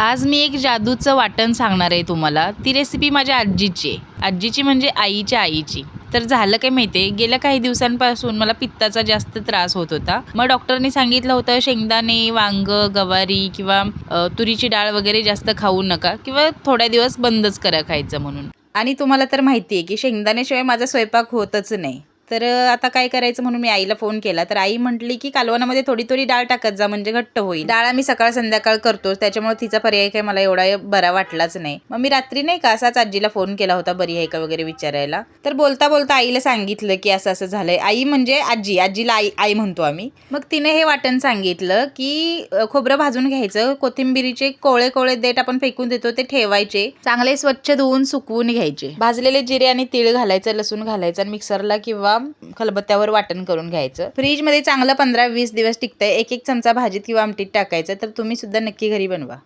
आज मी एक जादूचं वाटण सांगणार आहे तुम्हाला. ती रेसिपी माझ्या आजीची आहे. आजीची म्हणजे आईच्या आईची. तर झालं काय माहिती आहे, गेल्या काही दिवसांपासून मला पित्ताचा जास्त त्रास होत होता. मग डॉक्टरनी सांगितलं होतं शेंगदाणे, वांगं, गवारी किंवा तुरीची डाळ वगैरे जास्त खाऊ नका किंवा थोड्या दिवस बंदच करा खायचं म्हणून. आणि तुम्हाला तर माहिती आहे की शेंगदाण्याशिवाय माझा स्वयंपाक होतच नाही. तर आता काय करायचं म्हणून मी आईला फोन केला. तर आई म्हटली की कालवणामध्ये थोडी थोडी डाळ टाकत जा म्हणजे घट्ट होईल. डाळ आम्ही सकाळ संध्याकाळ करतो, त्याच्यामुळे तिचा पर्याय काय मला एवढा बरा वाटलाच नाही. मग मी रात्री नाही का असाच आजीला फोन केला होता बरी आहे का वगैरे विचारायला. तर बोलता बोलता आईला सांगितलं की असं असं झालंय. आई म्हणजे आजी, आजीला आई आई म्हणतो आम्ही. मग तिने हे वाटण सांगितलं की खोबरं भाजून घ्यायचं, कोथिंबिरीचे कोळे कोळे देठ आपण फेकून देतो ते ठेवायचे, चांगले स्वच्छ धुवून सुकवून घ्यायचे, भाजलेले जिरे आणि तीळ घालायचं, लसूण घालायचं आणि मिक्सरला किंवा खलबत्त्यावर वाटण करून घ्यायचं. फ्रीज मध्ये चांगलं 15-20 दिवस टिकतंय. एक एक चमचा भाजीत किंवा आमटीत टाकायचं. तर तुम्ही सुद्धा नक्की घरी बनवा.